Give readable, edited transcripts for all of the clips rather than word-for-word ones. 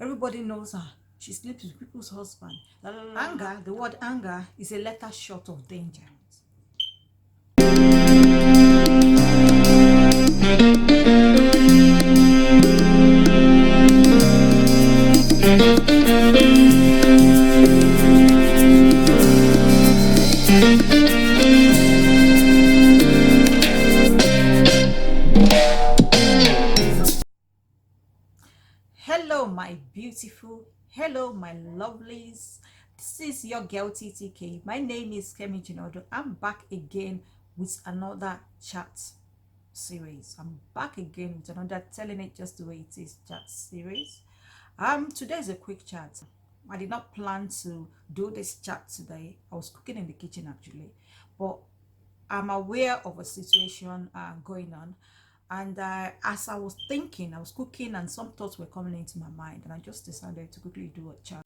Everybody knows her. She sleeps with people's husband. Anger, the word anger is a letter short of danger. Hello my beautiful, hello my lovelies. This is your girl TTK. My name is Ttkjinadu. I'm back again with another chat series. I'm back again with another telling it just the way it is chat series. Today is a quick chat. I did not plan to do this chat today. I was cooking in the kitchen actually, but I'm aware of a situation going on, and as I was thinking, I was cooking and some thoughts were coming into my mind, and I just decided to quickly do a chat.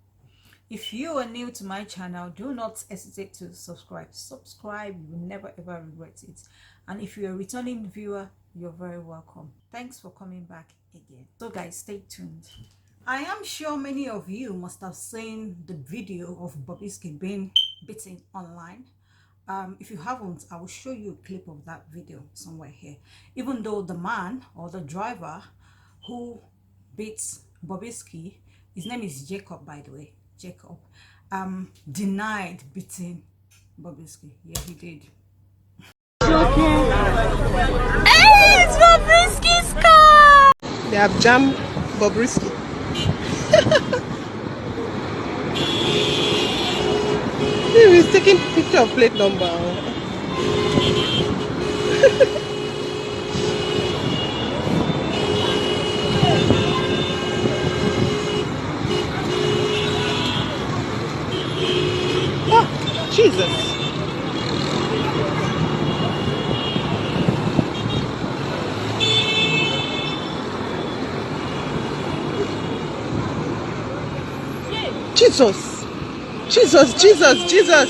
If you are new to my channel, do not hesitate to subscribe. You will never ever regret it. And if you're a returning viewer, you're very welcome. Thanks for coming back again. So guys, stay tuned. I am sure many of you must have seen the video of Bobrisky being beaten online. If you haven't, I will show you a clip of that video somewhere here. Even though the man or the driver who beats Bobrisky, his name is Jacob, by the way, Jacob, denied beating Bobrisky. Yeah, he did. Hey, it's Bobrisky's car! They have jammed Bobrisky. He was taking picture of plate number. Oh, Jesus. Jesus. Jesus, Jesus, Jesus.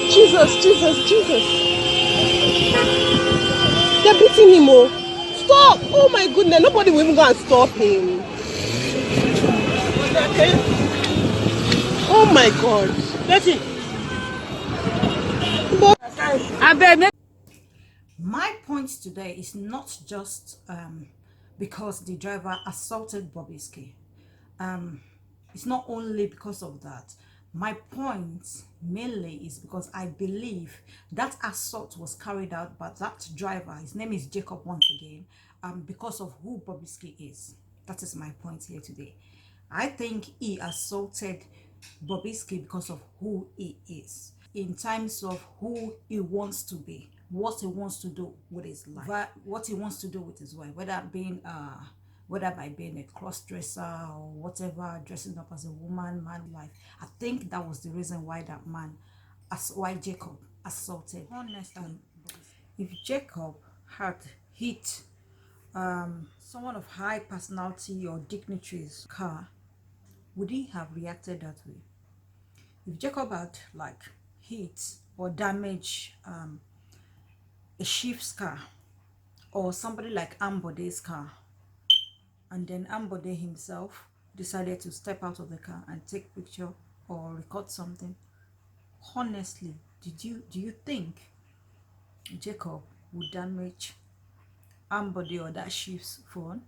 Jesus, Jesus, Jesus. They're beating him. Oh. Stop. Oh my goodness. Nobody will even go and stop him. Oh my God. That's it. My point today is not just because the driver assaulted Bobrisky. It's not only because of that. My point mainly is because I believe that assault was carried out by that driver. His name is Jacob once again, because of who Bobrisky is. That is my point here today. I think he assaulted Bobrisky because of who he is, in terms of who he wants to be, what he wants to do with his life, what he wants to do with his wife, whether by being a cross-dresser or whatever, dressing up as a woman, man life. I think that was the reason why that man, why Jacob assaulted. Honestly, if Jacob had hit someone of high personality or dignitary's car, would he have reacted that way? If Jacob had like hit or damaged a chief's car or somebody like Ambode's car, and then Ambode himself decided to step out of the car and take picture or record something, honestly, do you think Jacob would damage Ambode or that chief's phone?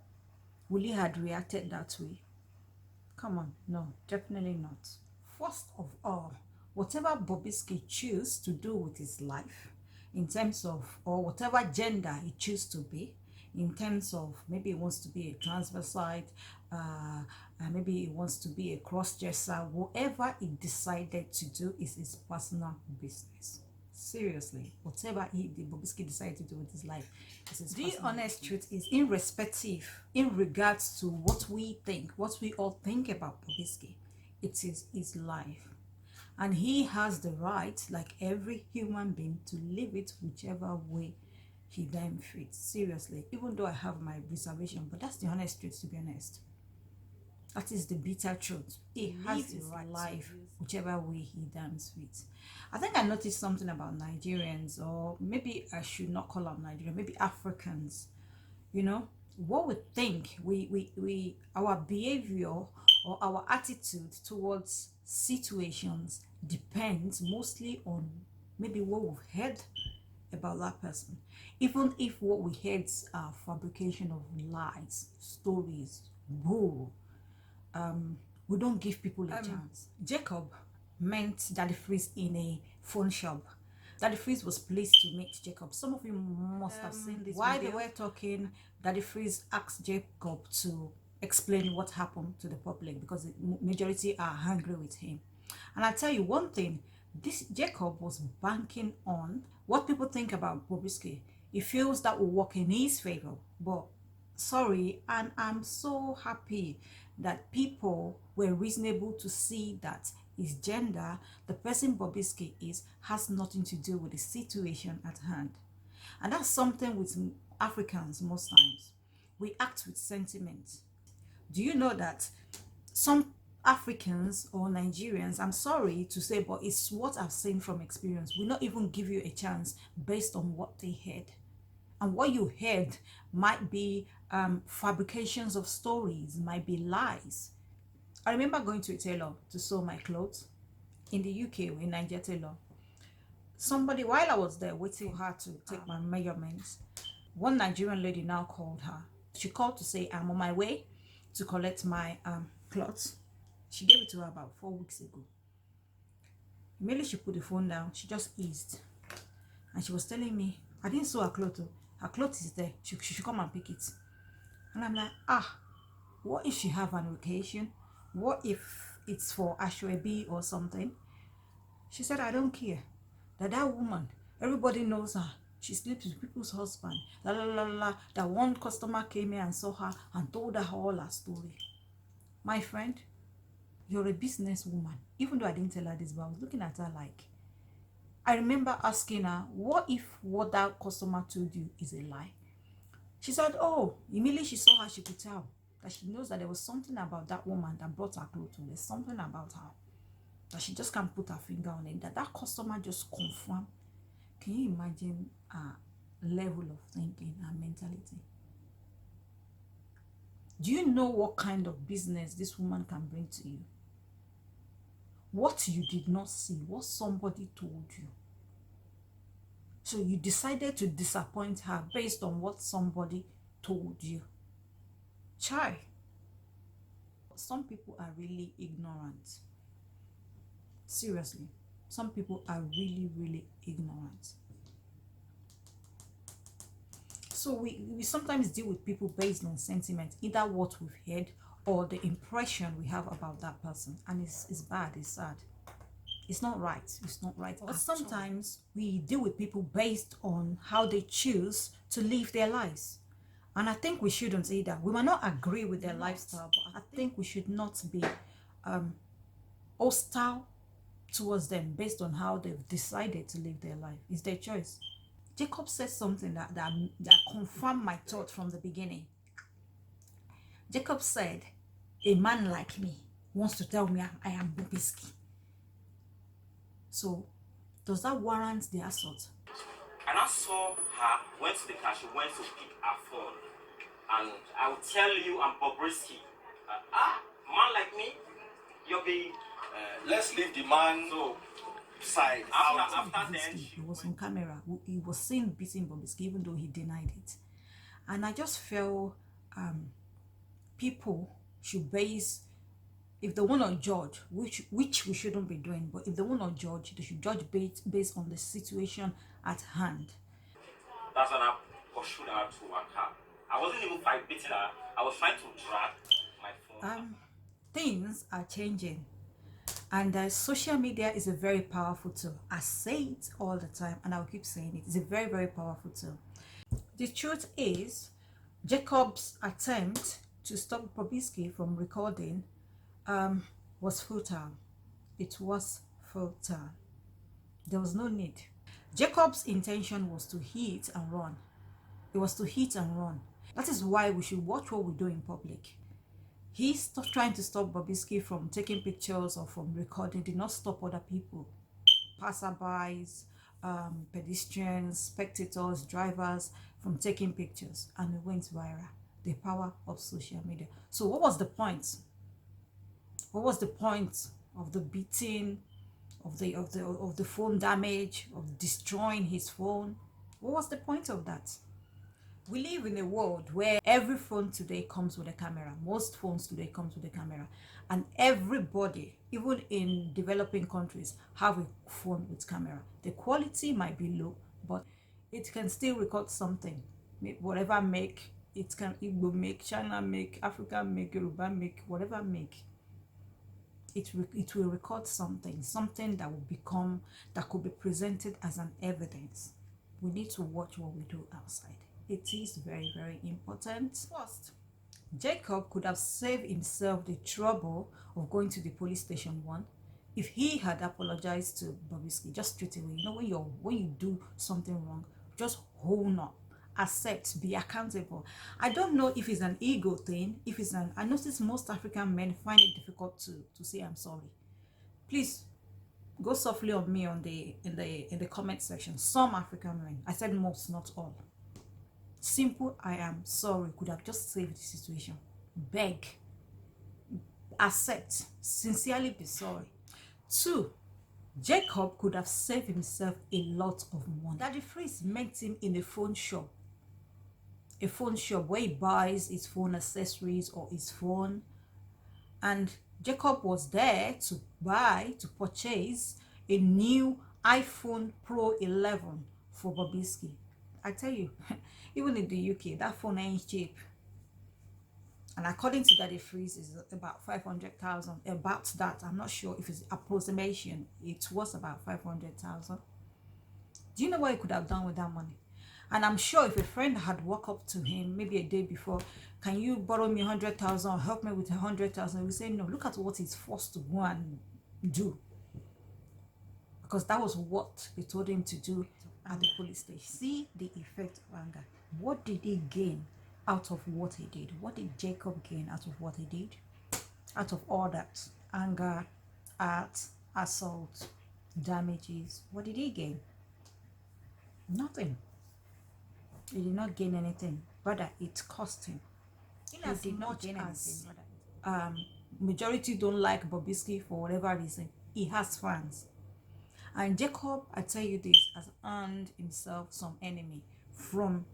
Will he had reacted that way? Come on, no, definitely not. First of all, whatever Bobrisky chooses to do with his life, in terms of, or whatever gender he chooses to be, in terms of maybe he wants to be a transvestite, maybe he wants to be a cross-dresser, whatever he decided to do is his personal business. Seriously, whatever the Bobrisky decided to do with his life is his personal. The honest truth is, irrespective, in regards to what we think, what we all think about Bobrisky, it is his life. And he has the right, like every human being, to live it whichever way he then fits. Seriously, even though I have my reservation, but that's the honest truth, to be honest. That is the bitter truth. He has the right life whichever way he damns fits. I think I noticed something about Nigerians, or maybe I should not call them Nigerians, maybe Africans. You know, what we think, we our behavior or our attitude towards situations depends mostly on maybe what we've heard about that person. Even if what we heard are fabrication of lies, stories, bull, we don't give people a chance. Jacob met Daddy Freeze in a phone shop. Daddy Freeze was pleased to meet Jacob. Some of you must have seen this. While they were talking, Daddy Freeze asked Jacob to explain what happened to the public because the majority are angry with him. And I tell you one thing, this Jacob was banking on what people think about Bobrisky. He feels that will work in his favor, but sorry, and I'm so happy that people were reasonable to see that his gender, the person Bobrisky is, has nothing to do with the situation at hand. And that's something with Africans most times. We act with sentiment. Do you know that some Africans or Nigerians, I'm sorry to say, but it's what I've seen from experience, will not even give you a chance based on what they heard. And what you heard might be fabrications of stories, might be lies. I remember going to a tailor to sew my clothes in the UK, in Nigeria tailor. Somebody, while I was there waiting for her to take my measurements, one Nigerian lady now called her. She called to say, I'm on my way to collect my clothes. She gave it to her about 4 weeks ago. Immediately she put the phone down, she just eased. And she was telling me, I didn't sew her clothes. Her clothes is there. She should come and pick it. And I'm like, what if she have an occasion? What if it's for Ashwebi or something? She said, I don't care. That woman, everybody knows her. She sleeps with people's husband. La la la la. That one customer came here and saw her and told her all her story. My friend, you're a businesswoman. Even though I didn't tell her this, but I was looking at her like, I remember asking her, what if what that customer told you is a lie? She said, oh, immediately she saw her, she could tell that she knows that there was something about that woman that brought her clothes. There's something about her that she just can't put her finger on it, that customer just confirmed. Can you imagine a level of thinking and mentality? Do you know what kind of business this woman can bring to you? What you did not see, what somebody told you. So you decided to disappoint her based on what somebody told you. Chai. Some people are really ignorant. Seriously. Some people are really, really ignorant. So we sometimes deal with people based on sentiment, either what we've heard or the impression we have about that person. And it's bad, it's sad. It's not right. It's not right. But sometimes we deal with people based on how they choose to live their lives. And I think we shouldn't either. We might not agree with their lifestyle, but I think we should not be hostile towards them based on how they've decided to live their life. It's their choice. Jacob said something that confirmed my thought from the beginning. Jacob said, a man like me wants to tell me I am Bobrisky. So, does that warrant the assault? And I saw her, went to the car, she went to pick her phone. And I will tell you, I'm Bobrisky. Man like me, you'll be... let's leave the man side. After then... He was on camera. He was seen beating Bobrisky, even though he denied it. And I just feel people should base... If they want to judge, which we shouldn't be doing, but if they want to judge, they should judge based on the situation at hand. That's when I pursued her to her car. I wasn't even beating her. I was trying to drag my phone. Things are changing, and social media is a very powerful tool. I say it all the time, and I'll keep saying it. It's a very, very powerful tool. The truth is, Jacob's attempt to stop Bobrisky from recording was futile. It was futile. There was no need. Jacob's intention was to hit and run. It was to hit and run. That is why we should watch what we do in public. He's trying to stop Bobrisky from taking pictures or from recording. Did not stop other people, passerbys, pedestrians, spectators, drivers from taking pictures, and it went viral. the power of social media. So what was the point? What was the point of the beating, of the phone damage, of destroying his phone? What was the point of that? We live in a world where every phone today comes with a camera. Most phones today comes with a camera, and everybody, even in developing countries, have a phone with camera. The quality might be low, but it can still record something. Whatever make, it can Igbo make, China make, Africa make, Yoruba make, whatever make. It will record something that will become, that could be presented as an evidence. We need to watch what we do outside. It is very, very important. First, Jacob could have saved himself the trouble of going to the police station if he had apologized to Bobrisky just straight away. You know, when you do something wrong, just hold up, accept, be accountable. I don't know if it's an ego thing, I notice most African men find it difficult to say I'm sorry. Please go softly on me in the comment section. Some African men, I said most, not all. Simple I am sorry could have just saved the situation. Beg, accept, sincerely be sorry. 2, Jacob could have saved himself a lot of money. Daddy Freeze met him in a phone shop where he buys his phone accessories or his phone, and Jacob was there to purchase a new iPhone Pro 11 for Bobrisky. I tell you, even in the UK, that phone ain't cheap. And according to Daddy Freeze, is about 500,000. About that, I'm not sure if it's approximation. It was about 500,000. Do you know what he could have done with that money? And I'm sure if a friend had walked up to him maybe a day before, can you borrow me 100,000 or help me with 100,000? He would say no. Look at what he's forced to go and do, because that was what they told him to do at the police station. See the effect of anger. What did he gain out of what he did? What did Jacob gain out of what he did? Out of all that anger, assault, damages, what did he gain? Nothing. He did not gain anything. Rather, it cost him. He did not gain anything. Majority don't like Bobrisky for whatever reason. He has fans. And Jacob, I tell you this, has earned himself some enemy from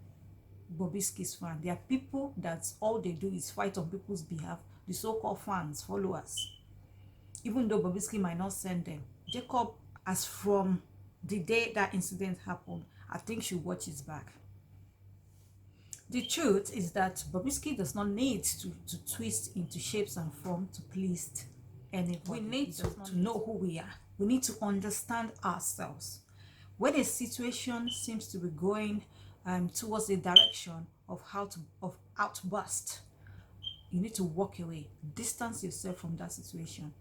Bobrisky's fans. There are people that all they do is fight on people's behalf, the so-called fans, followers. Even though Bobrisky might not send them. Jacob, as from the day that incident happened, I think should watch his back. The truth is that Bobrisky does not need to twist into shapes and form to please anybody. We need to know who we are. We need to understand ourselves. When a situation seems to be going towards the direction of outburst, you need to walk away, distance yourself from that situation.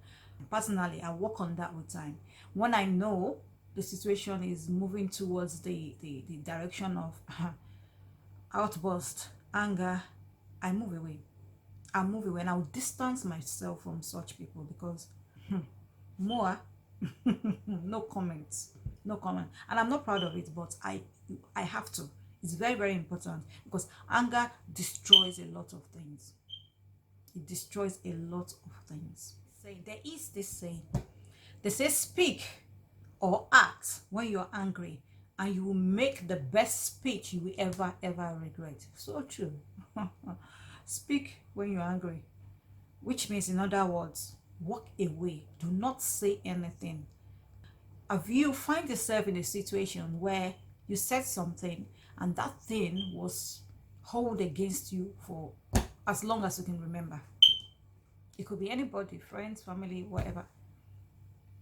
Personally, I work on that with time. When I know the situation is moving towards the direction of outburst, anger, I move away. And I will distance myself from such people, because more no comments. And I'm not proud of it, but I have to. It's very, very important, because anger destroys a lot of things. It destroys a lot of things. There is this saying. They say speak or act when you're angry, and you will make the best speech you will ever regret. So true. Speak when you're angry, which means, in other words, walk away. Do not say anything. If you find yourself in a situation where you said something and that thing was held against you for as long as you can remember, it could be anybody, friends, family, whatever.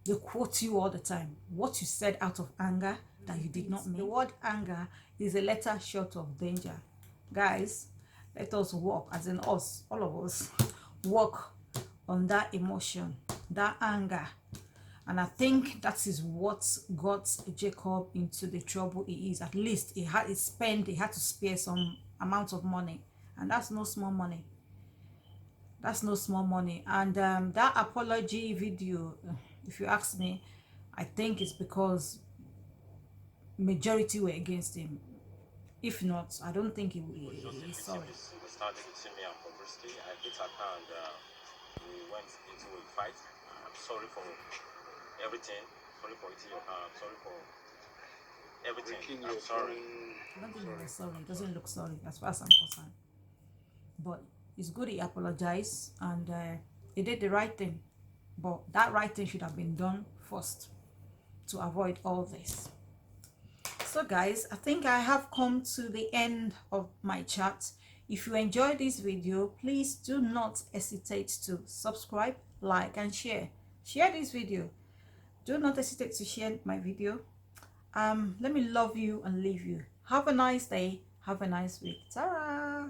They quote you all the time. What you said out of anger that you did not mean. The word anger is a letter short of danger. Guys, let us walk, as in us, all of us, walk on that emotion, that anger. And I think that is what got Jacob into the trouble he is. At least he had to spare some amount of money. And that's no small money. That's no small money. And that apology video, if you ask me, I think it's because majority were against him. If not, I don't think he will. Just He's sorry. we started between me and Bobrisky. I hit her car and we went into a fight. I'm sorry for everything. Sorry for hitting your car. I'm sorry for everything. I'm sorry. I don't think he was sorry. He doesn't look sorry as far as I'm concerned. But it's good he apologized and he did the right thing. But that right thing should have been done first to avoid all this. So guys, I think I have come to the end of my chat. If you enjoyed this video, please do not hesitate to subscribe, like and share. Share this video. Do not hesitate to share my video. Let me love you and leave you. Have a nice day. Have a nice week. Ta-ra!